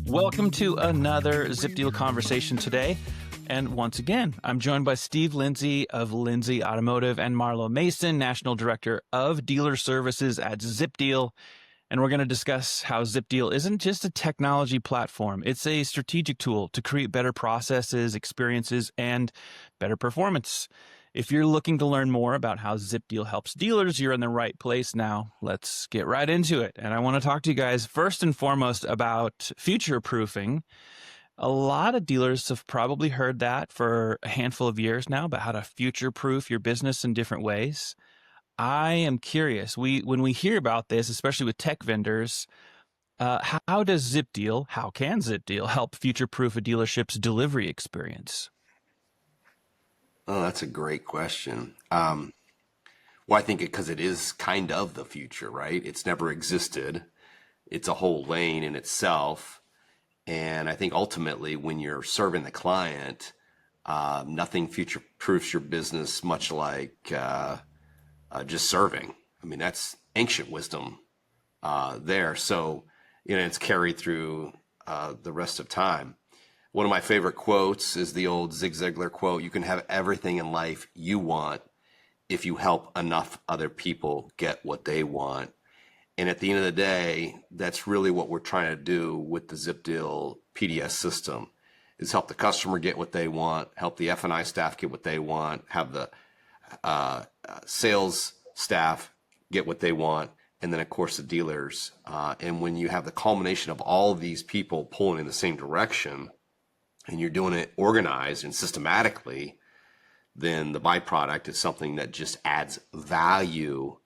Welcome to another ZipDeal conversation today. And once again, I'm joined by Steve Lindsay of Lindsay Automotive and Marlo Mason, National Director of Dealer Services at ZipDeal. And we're going to discuss how ZipDeal isn't just a technology platform. It's a strategic tool to create better processes, experiences, and better performance. If you're looking to learn more about how ZipDeal helps dealers, you're in the right place now. Let's get right into it. And I want to talk to you guys first and foremost about future-proofing. A lot of dealers have probably heard that for a handful of years now about how to future-proof your business in different ways. I am curious. When we hear about this, especially with tech vendors, how can ZipDeal help future-proof a dealership's delivery experience? Oh, that's a great question. I think because it is kind of the future, right? It's never existed. It's a whole lane in itself. And I think ultimately when you're serving the client, nothing future-proofs your business much like just serving. I mean, that's ancient wisdom there. So, it's carried through the rest of time. One of my favorite quotes is the old Zig Ziglar quote: "You can have everything in life you want if you help enough other people get what they want." And at the end of the day, that's really what we're trying to do with the ZipDeal PDS system, is help the customer get what they want, help the F&I staff get what they want, have the sales staff get what they want, and then of course the dealers. And when you have the culmination of all of these people pulling in the same direction, and you're doing it organized and systematically, then the byproduct is something that just adds value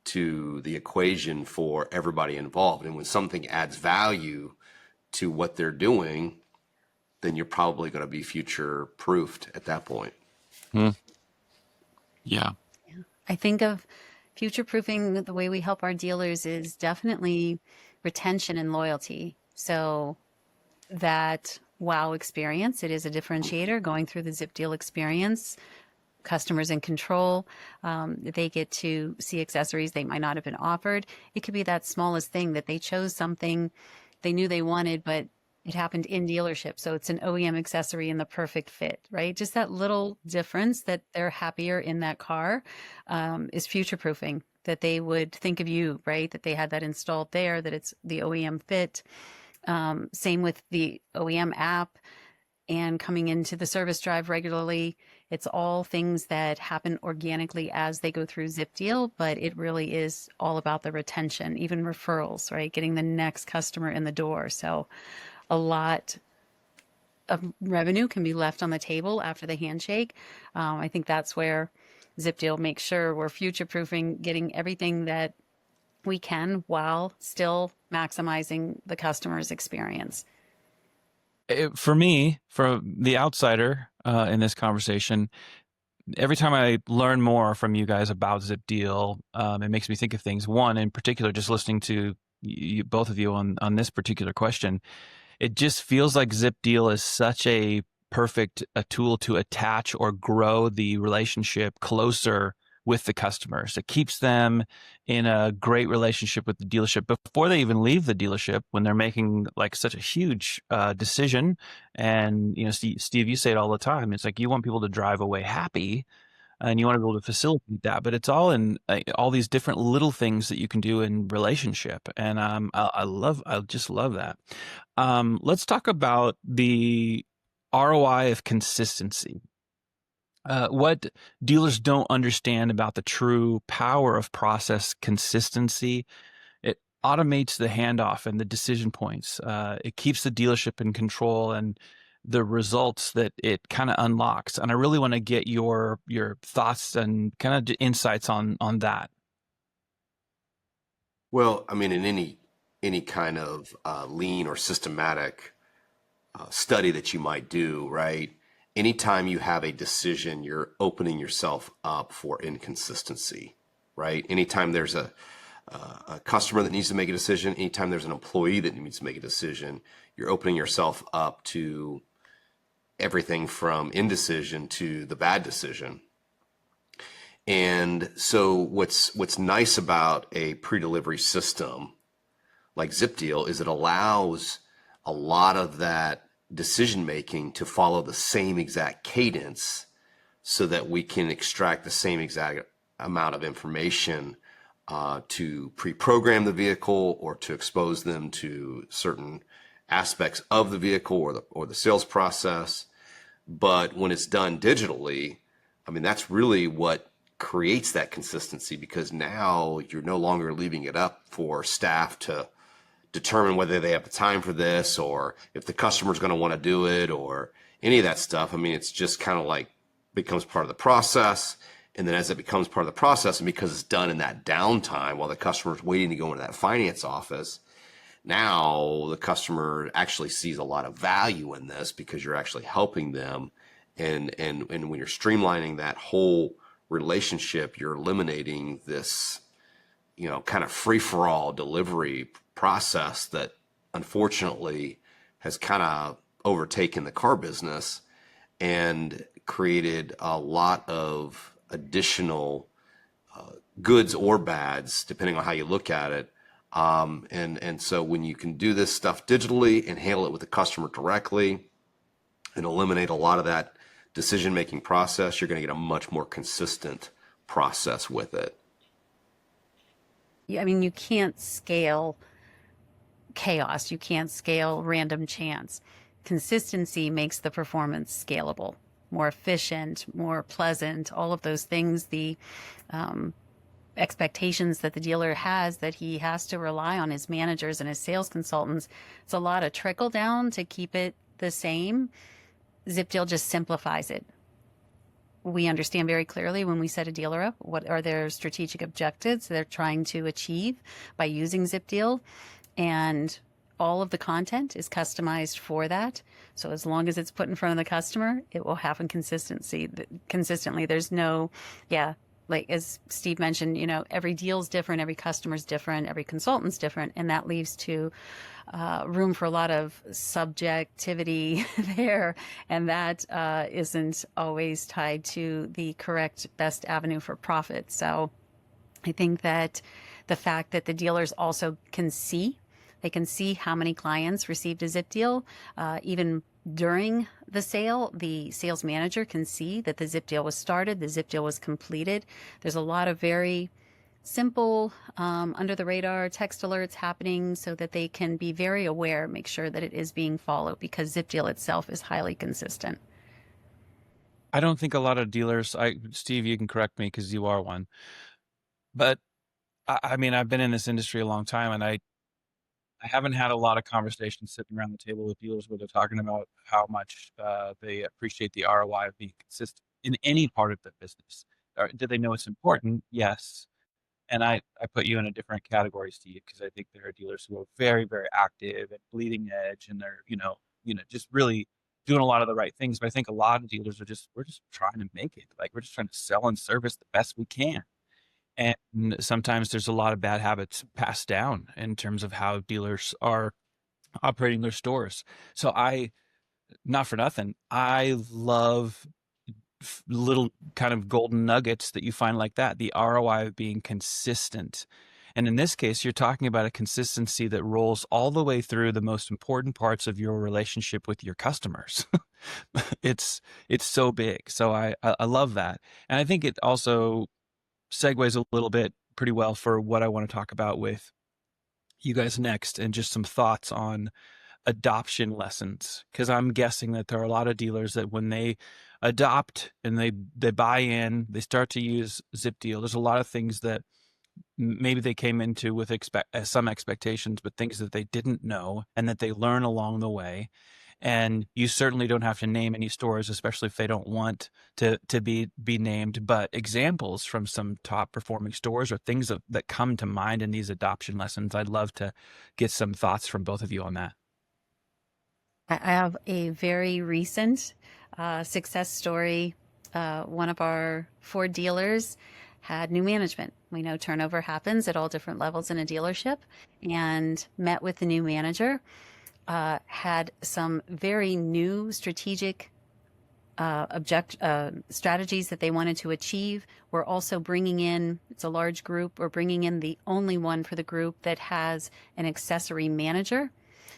to the equation for everybody involved. And when something adds value to what they're doing, then you're probably going to be future proofed at that point. Yeah. I think of future proofing, the way we help our dealers is definitely retention and loyalty. So that wow experience, it is a differentiator going through the ZipDeal experience. Customers in control, they get to see accessories they might not have been offered. It could be that smallest thing that they chose something they knew they wanted, but it happened in dealership. So it's an OEM accessory in the perfect fit, right? Just that little difference that they're happier in that car is future proofing, that they would think of you, right? That they had that installed there, that it's the OEM fit. Same with the OEM app and coming into the service drive regularly. It's all things that happen organically as they go through ZipDeal, but it really is all about the retention, even referrals, right? Getting the next customer in the door. So a lot of revenue can be left on the table after the handshake. I think that's where ZipDeal makes sure we're future-proofing, getting everything that we can while still maximizing the customer's experience. For me, from the outsider in this conversation, every time I learn more from you guys about ZipDeal, it makes me think of things. One, in particular, just listening to both of you on this particular question, it just feels like ZipDeal is such a perfect tool to attach or grow the relationship closer with the customers. It keeps them in a great relationship with the dealership before they even leave the dealership, when they're making like such a huge decision. And, Steve, you say it all the time. It's like you want people to drive away happy, and you want to be able to facilitate that. But it's all in all these different little things that you can do in relationship. And I just love that. Let's talk about the ROI of consistency. What dealers don't understand about the true power of process consistency: it automates the handoff and the decision points. It keeps the dealership in control and the results that it kind of unlocks. And I really want to get your thoughts and kind of insights on that. Well, I mean, in any kind of lean or systematic study that you might do, right? Anytime you have a decision, you're opening yourself up for inconsistency, right? Anytime there's a customer that needs to make a decision, anytime there's an employee that needs to make a decision, you're opening yourself up to everything from indecision to the bad decision. And so what's nice about a pre-delivery system like ZipDeal is it allows a lot of that decision making to follow the same exact cadence so that we can extract the same exact amount of information to pre-program the vehicle or to expose them to certain aspects of the vehicle or the sales process. But when it's done digitally, I mean, that's really what creates that consistency, because now you're no longer leaving it up for staff to determine whether they have the time for this or if the customer's going to want to do it or any of that stuff. I mean, it's just kind of like becomes part of the process. And then as it becomes part of the process, and because it's done in that downtime while the customer's waiting to go into that finance office, now the customer actually sees a lot of value in this because you're actually helping them. And when you're streamlining that whole relationship, you're eliminating this, kind of free-for-all delivery process that unfortunately has kind of overtaken the car business and created a lot of additional goods or bads, depending on how you look at it. And so when you can do this stuff digitally and handle it with the customer directly and eliminate a lot of that decision-making process, you're going to get a much more consistent process with it. Yeah, I mean, you can't scale chaos. You can't scale random chance. Consistency makes the performance scalable, more efficient, more pleasant, all of those things, the expectations that the dealer has that he has to rely on his managers and his sales consultants. It's a lot of trickle down to keep it the same. ZipDeal just simplifies it. We understand very clearly when we set a dealer up, what are their strategic objectives they're trying to achieve by using ZipDeal, and all of the content is customized for that. So as long as it's put in front of the customer, it will happen consistently. There's no, like as Steve mentioned, every deal's different, every customer's different, every consultant's different, and that leaves to room for a lot of subjectivity there, and that isn't always tied to the correct best avenue for profit. So I think that the fact that the dealers also they can see how many clients received a Zip deal, even during the sale, the sales manager can see that the Zip deal was started, the Zip deal was completed. There's a lot of very simple, under the radar text alerts happening so that they can be very aware, make sure that it is being followed, because ZipDeal itself is highly consistent. I don't think a lot of dealers, Steve, you can correct me because you are one, but I mean, I've been in this industry a long time, and I haven't had a lot of conversations sitting around the table with dealers where they're talking about how much they appreciate the ROI of being consistent in any part of the business. Do they know it's important? Yes. And I put you in a different category, Steve, because I think there are dealers who are very, very active and bleeding edge, and they're, just really doing a lot of the right things. But I think a lot of dealers we're just trying to make it. Like, we're just trying to sell and service the best we can. And sometimes there's a lot of bad habits passed down in terms of how dealers are operating their stores. So not for nothing, I love little kind of golden nuggets that you find like that, the ROI of being consistent. And in this case, you're talking about a consistency that rolls all the way through the most important parts of your relationship with your customers. It's so big. So I love that. And I think it also segues a little bit pretty well for what I want to talk about with you guys next, and just some thoughts on adoption lessons, because I'm guessing that there are a lot of dealers that when they adopt and they buy in, they start to use ZipDeal, there's a lot of things that maybe they came into with some expectations, but things that they didn't know and that they learn along the way. And you certainly don't have to name any stores, especially if they don't want to be named, but examples from some top performing stores or things that come to mind in these adoption lessons. I'd love to get some thoughts from both of you on that. I have a very recent success story. One of our Ford dealers had new management. We know turnover happens at all different levels in a dealership, and met with the new manager, had some very new strategic strategies that they wanted to achieve. We're also bringing in, it's a large group, we're bringing in the only one for the group that has an accessory manager.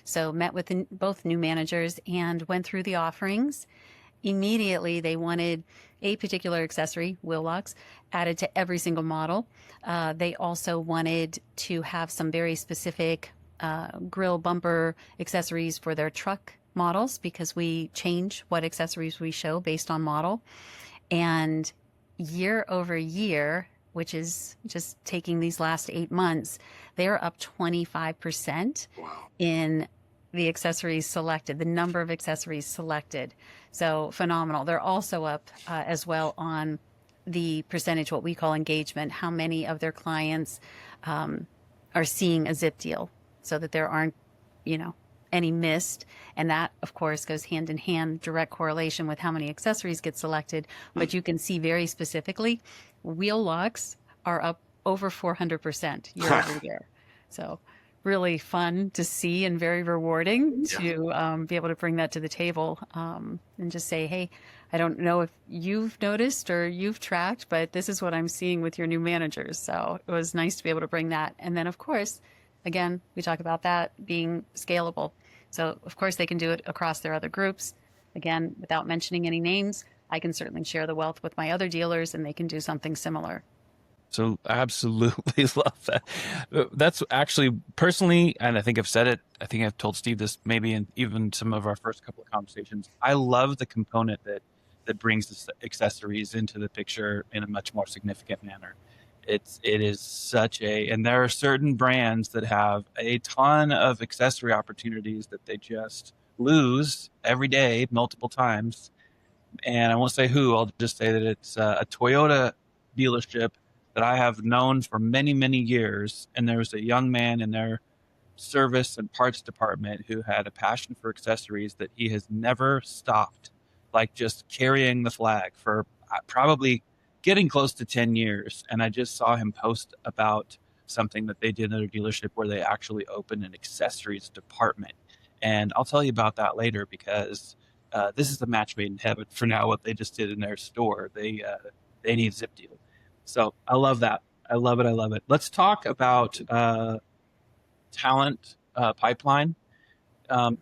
So met with both new managers and went through the offerings. Immediately, they wanted a particular accessory, wheel locks, added to every single model. They also wanted to have some very specific grill bumper accessories for their truck models because we change what accessories we show based on model. And year over year, which is just taking these last 8 months, they're up 25% Wow. in the accessories selected, the number of accessories selected. So phenomenal. They're also up as well on the percentage, what we call engagement, how many of their clients are seeing a zip deal so that there aren't, any missed. And that, of course, goes hand in hand, direct correlation with how many accessories get selected. But you can see very specifically, wheel locks are up over 400% year over year. So really fun to see and very rewarding to be able to bring that to the table and just say, hey, I don't know if you've noticed or you've tracked, but this is what I'm seeing with your new managers. So it was nice to be able to bring that. And then, of course, again, we talk about that being scalable. So, of course, they can do it across their other groups. Again, without mentioning any names, I can certainly share the wealth with my other dealers and they can do something similar. So absolutely love that. That's actually personally, and I think I've said it, I think I've told Steve this maybe in even some of our first couple of conversations. I love the component that brings the accessories into the picture in a much more significant manner. It is such a, and there are certain brands that have a ton of accessory opportunities that they just lose every day, multiple times. And I won't say who, I'll just say that it's a Toyota dealership that I have known for many, many years. And there was a young man in their service and parts department who had a passion for accessories that he has never stopped, like just carrying the flag for probably getting close to 10 years. And I just saw him post about something that they did at a dealership where they actually opened an accessories department. And I'll tell you about that later because this is a match made in heaven for now, what they just did in their store. They need ZipDeal. So I love that. I love it. I love it. Let's talk about talent pipeline.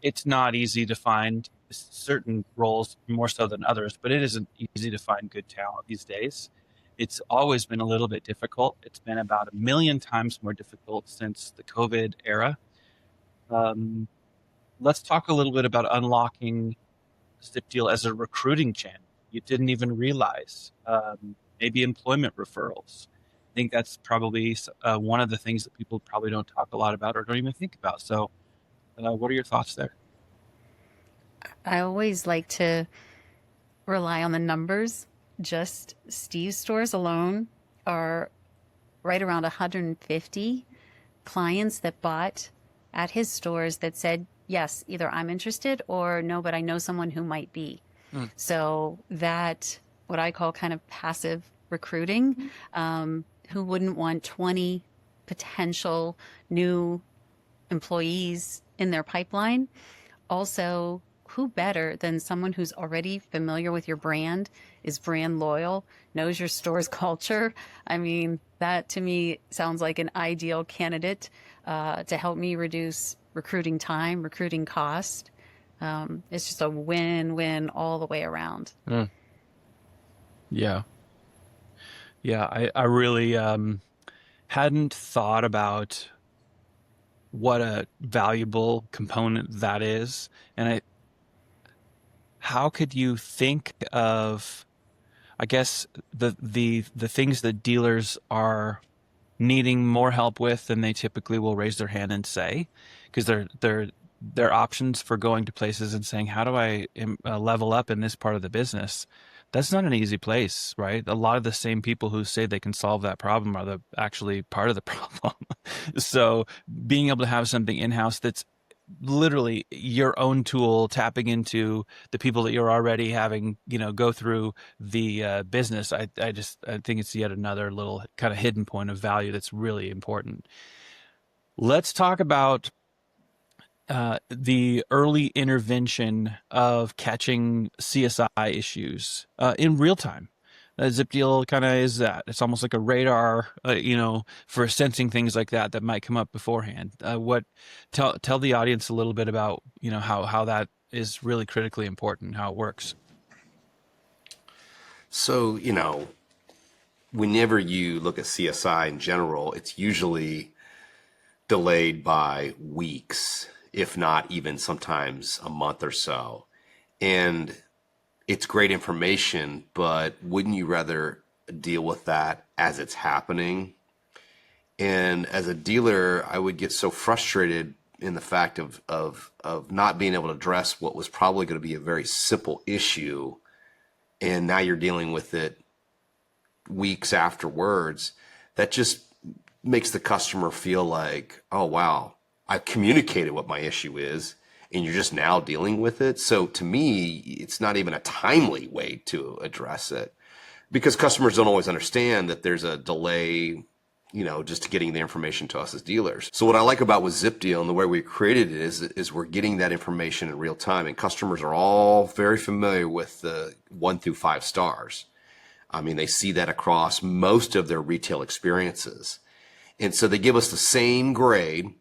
It's not easy to find certain roles more so than others, but it isn't easy to find good talent these days. It's always been a little bit difficult. It's been about 1 million times more difficult since the COVID era. Let's talk a little bit about unlocking ZipDeal as a recruiting channel. You didn't even realize. Maybe employment referrals. I think that's probably one of the things that people probably don't talk a lot about or don't even think about. So what are your thoughts there? I always like to rely on the numbers. Just Steve's stores alone are right around 150 clients that bought at his stores that said, yes, either I'm interested or no, but I know someone who might be. So that, what I call kind of passive recruiting, who wouldn't want 20 potential new employees in their pipeline? Also, who better than someone who's already familiar with your brand, is brand loyal, knows your store's culture? I mean, that to me sounds like an ideal candidate to help me reduce recruiting time, recruiting cost. It's just a win-win all the way around. Yeah. Yeah. I really hadn't thought about what a valuable component that is. And how could you think of, I guess, the things that dealers are needing more help with than they typically will raise their hand and say, because their options for going to places and saying, how do I level up in this part of the business? That's not an easy place, right? A lot of the same people who say they can solve that problem are actually part of the problem. So being able to have something in-house that's literally your own tool, tapping into the people that you're already having, go through the business. I think it's yet another little kind of hidden point of value that's really important. Let's talk about the early intervention of catching CSI issues in real time. ZipDeal kind of is that. It's almost like a radar, for sensing things like that might come up beforehand. Tell the audience a little bit about, how that is really critically important, how it works. So, whenever you look at CSI in general, it's usually delayed by weeks, if not even sometimes a month or so. And it's great information, but wouldn't you rather deal with that as it's happening? And as a dealer, I would get so frustrated in the fact of not being able to address what was probably going to be a very simple issue, and now you're dealing with it weeks afterwards. That just makes the customer feel like, oh, wow, I've communicated what my issue is, and you're just now dealing with it. So to me, it's not even a timely way to address it, because customers don't always understand that there's a delay, just getting the information to us as dealers. So what I like about with ZipDeal and the way we created it is we're getting that information in real time, and customers are all very familiar with the 1 through 5 stars. I mean, they see that across most of their retail experiences. And so they give us the same grade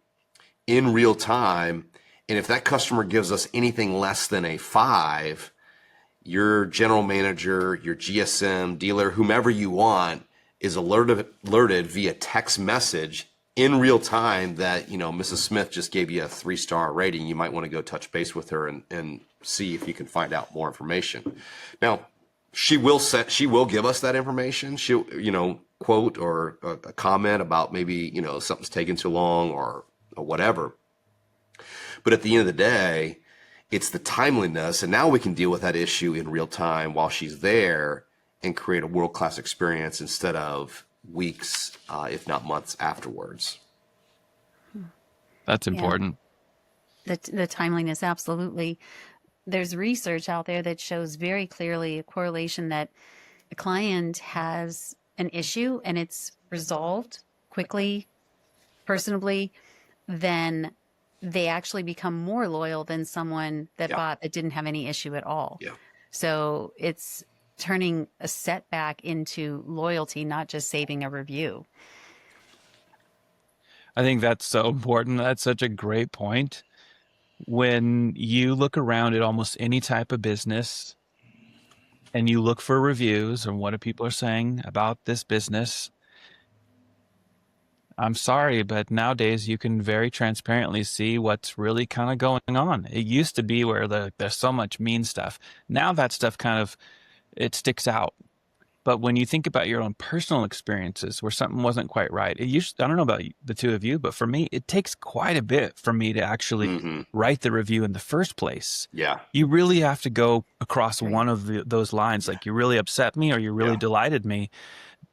in real time. And if that customer gives us anything less than a 5, your general manager, your GSM, dealer, whomever you want, is alerted via text message in real time that, Mrs. Smith just gave you a 3-star rating. You might want to go touch base with her and see if you can find out more information. Now, she will give us that information. She'll, quote or a comment about maybe, something's taking too long or whatever. But at the end of the day, it's the timeliness. And now we can deal with that issue in real time while she's there and create a world-class experience instead of weeks, if not months afterwards. That's important. Yeah. The timeliness, absolutely. There's research out there that shows very clearly a correlation that a client has an issue and it's resolved quickly, personably, then they actually become more loyal than someone that bought that didn't have any issue at all. Yeah. So it's turning a setback into loyalty, not just saving a review. I think that's so important. That's such a great point. When you look around at almost any type of business and you look for reviews and what do people are saying about this business, I'm sorry, but nowadays you can very transparently see what's really kind of going on. It used to be where there's so much mean stuff. Now that stuff it sticks out. But when you think about your own personal experiences where something wasn't quite right, I don't know about the two of you, but for me, it takes quite a bit for me to actually write the review in the first place. Yeah. You really have to go across one of those lines, like you really upset me or you really delighted me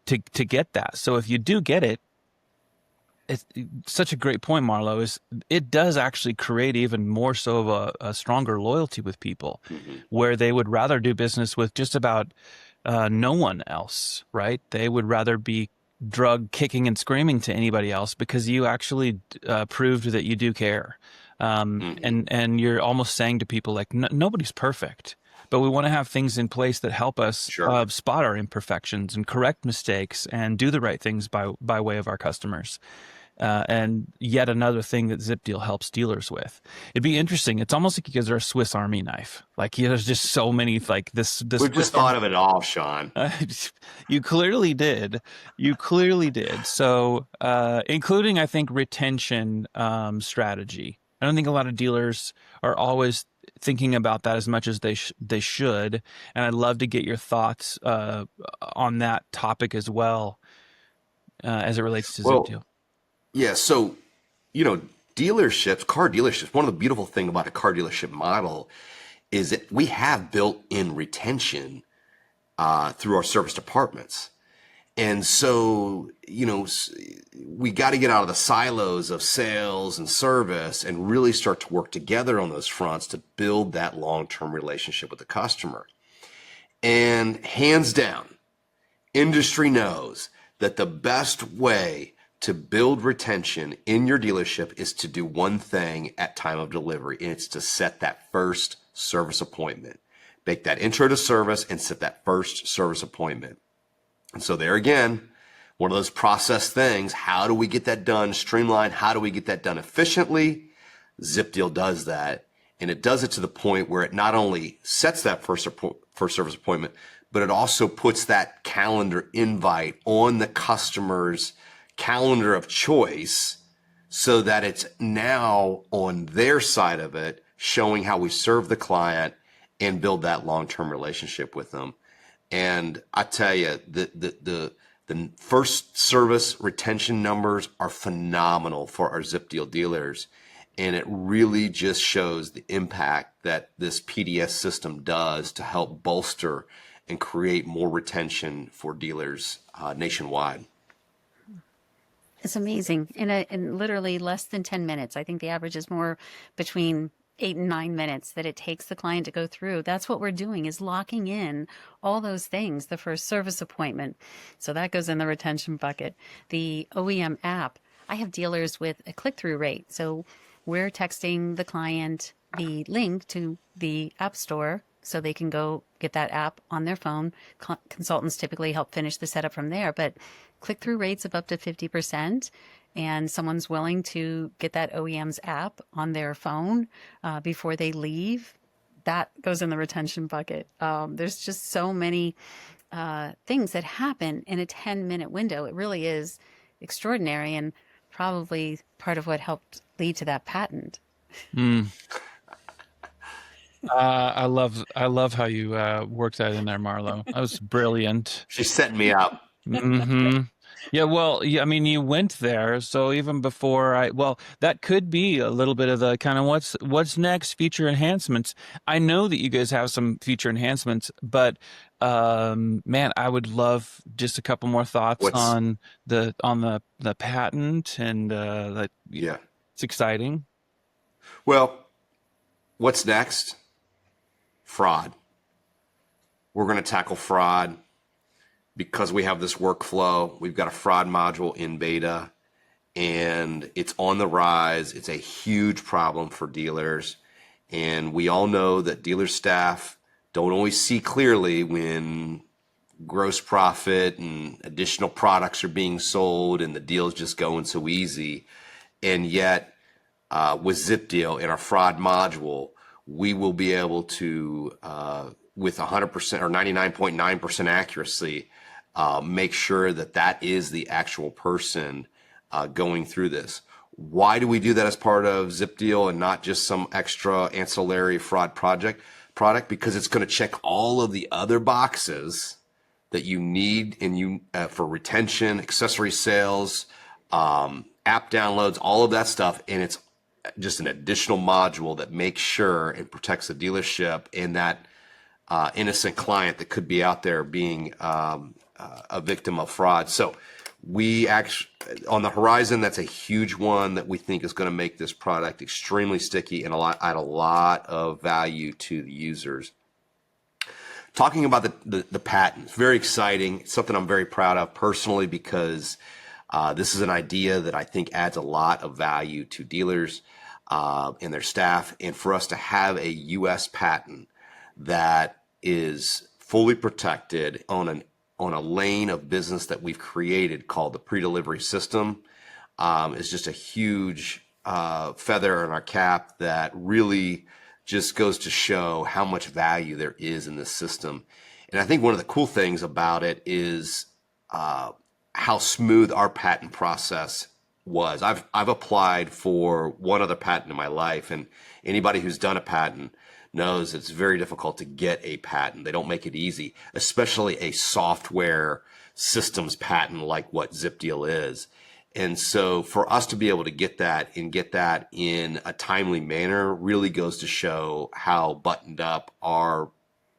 to get that. So if you do get it, it's such a great point, Marlo, is it does actually create even more so of a stronger loyalty with people where they would rather do business with just about no one else, right? They would rather be drug kicking and screaming to anybody else because you actually proved that you do care. And you're almost saying to people like, nobody's perfect, but we want to have things in place that help us spot our imperfections and correct mistakes and do the right things by way of our customers. And yet another thing that ZipDeal helps dealers with. It'd be interesting. It's almost like you guys are a Swiss Army knife. Like there's just so many like this. We've just thought of it all, Sean. You clearly did. You clearly did. So, including I think retention strategy. I don't think a lot of dealers are always thinking about that as much as they should. And I'd love to get your thoughts on that topic as well as it relates to ZipDeal. Yeah, so, car dealerships, one of the beautiful things about a car dealership model is that we have built-in retention through our service departments. And so, we got to get out of the silos of sales and service and really start to work together on those fronts to build that long-term relationship with the customer. And hands down, industry knows that the best way to build retention in your dealership is to do one thing at time of delivery, and it's to set that first service appointment. Make that intro to service and set that first service appointment. And so there again, one of those process things, how do we get that done streamlined? How do we get that done efficiently? ZipDeal does that. And it does it to the point where it not only sets that first service appointment, but it also puts that calendar invite on the customer's calendar of choice so that it's now on their side of it, showing how we serve the client and build that long-term relationship with them. And I tell you, the first service retention numbers are phenomenal for our ZipDeal dealers. And it really just shows the impact that this PDS system does to help bolster and create more retention for dealers nationwide. It's amazing. In literally less than 10 minutes. I think the average is more between 8 and 9 minutes that it takes the client to go through. That's what we're doing, is locking in all those things. The first service appointment. So that goes in the retention bucket. The OEM app. I have dealers with a click-through rate. So we're texting the client the link to the app store so they can go get that app on their phone. Consultants typically help finish the setup from there, but click-through rates of up to 50%, and someone's willing to get that OEM's app on their phone before they leave, that goes in the retention bucket. There's just so many things that happen in a 10-minute window. It really is extraordinary, and probably part of what helped lead to that patent. Mm. I love how you worked that in there, Marlo. That was brilliant. She's setting me up. Hmm. Yeah, well, yeah, I mean, you went there, so even before well, that could be a little bit of the kind of what's next, feature enhancements. I know that you guys have some feature enhancements, but man, I would love just a couple more thoughts What's, on the patent and that yeah. it's exciting. Well, what's next? Fraud. We're going to tackle fraud because we have this workflow. We've got a fraud module in beta and it's on the rise. It's a huge problem for dealers. And we all know that dealer staff don't always see clearly when gross profit and additional products are being sold and the deal's just going so easy. And yet, with ZipDeal in our fraud module, we will be able to, with 100% or 99.9% accuracy, make sure that that is the actual person going through this. Why do we do that as part of ZipDeal and not just some extra ancillary fraud product? Because it's going to check all of the other boxes that you need for retention, accessory sales, app downloads, all of that stuff, and it's just an additional module that makes sure and protects the dealership and that innocent client that could be out there being a victim of fraud. So we actually, on the horizon, that's a huge one that we think is going to make this product extremely sticky and add a lot of value to the users. Talking about the patent, very exciting. It's something I'm very proud of personally because this is an idea that I think adds a lot of value to dealers and their staff. And for us to have a U.S. patent that is fully protected on a lane of business that we've created called the pre-delivery system is just a huge feather in our cap that really just goes to show how much value there is in this system. And I think one of the cool things about it is how smooth our patent process was. I've applied for one other patent in my life, and anybody who's done a patent knows it's very difficult to get a patent. They don't make it easy, especially a software systems patent like what ZipDeal is. And so for us to be able to get that and get that in a timely manner really goes to show how buttoned up our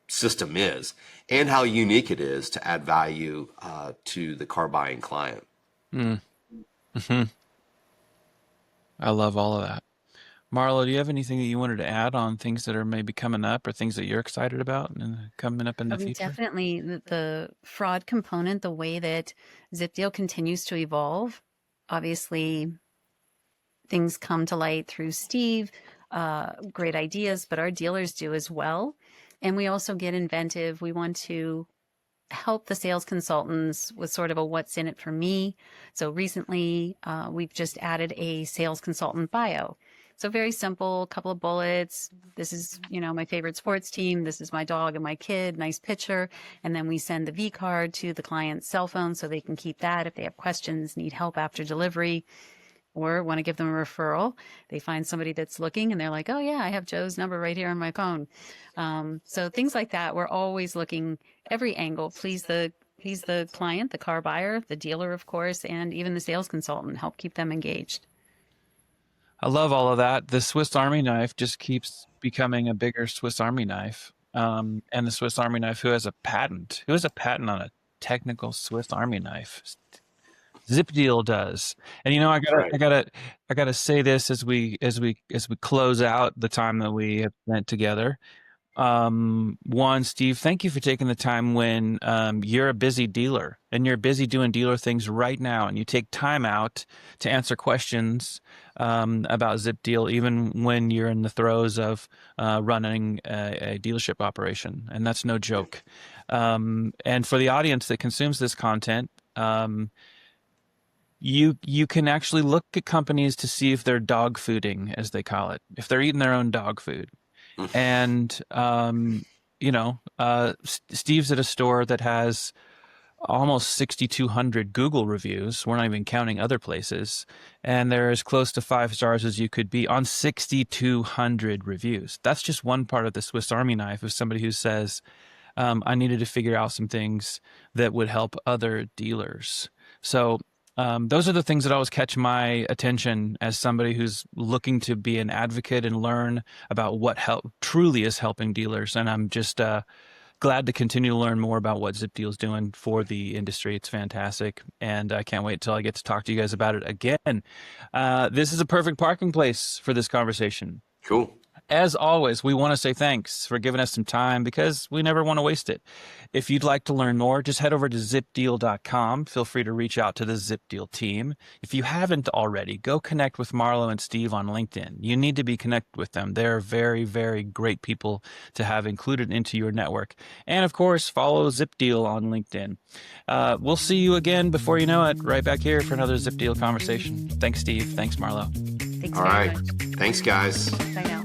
system is and how unique it is to add value to the car buying client. Mm-hmm. I love all of that. Marlo, do you have anything that you wanted to add on things that are maybe coming up or things that you're excited about and coming up in the future? Definitely the fraud component, the way that ZipDeal continues to evolve. Obviously, things come to light through Steve, great ideas, but our dealers do as well. And we also get inventive. We want to help the sales consultants with sort of a what's in it for me. So recently, we've just added a sales consultant bio. So very simple, couple of bullets. This is, my favorite sports team. This is my dog and my kid, nice picture. And then we send the V card to the client's cell phone so they can keep that if they have questions, need help after delivery, or want to give them a referral. They find somebody that's looking and they're like, oh yeah, I have Joe's number right here on my phone. So things like that. We're always looking every angle, please the client, the car buyer, the dealer, of course, and even the sales consultant, help keep them engaged. I love all of that. The Swiss Army knife just keeps becoming a bigger Swiss Army knife. And the Swiss Army knife, who has a patent? Who has a patent on a technical Swiss Army knife? ZipDeal does. And Right. I gotta say this as we close out the time that we have spent together. One, Steve, thank you for taking the time when you're a busy dealer and you're busy doing dealer things right now, and you take time out to answer questions about ZipDeal, even when you're in the throes of running a dealership operation, and that's no joke. And for the audience that consumes this content, you can actually look at companies to see if they're dog fooding, as they call it, if they're eating their own dog food. And Steve's at a store that has almost 6,200 Google reviews. We're not even counting other places, and they're as close to 5 stars as you could be on 6,200 reviews. That's just one part of the Swiss Army knife of somebody who says, I needed to figure out some things that would help other dealers. So those are the things that always catch my attention as somebody who's looking to be an advocate and learn about what truly is helping dealers. And I'm just glad to continue to learn more about what ZipDeal's doing for the industry. It's fantastic. And I can't wait till I get to talk to you guys about it again. This is a perfect parking place for this conversation. Cool. As always, we want to say thanks for giving us some time, because we never want to waste it. If you'd like to learn more, just head over to ZipDeal.com. Feel free to reach out to the ZipDeal team. If you haven't already, go connect with Marlo and Steve on LinkedIn. You need to be connected with them. They're very, very great people to have included into your network. And of course, follow ZipDeal on LinkedIn. We'll see you again before you know it, right back here for another ZipDeal conversation. Thanks, Steve. Thanks, Marlo. Thanks All very right. much. Thanks, guys. Bye now.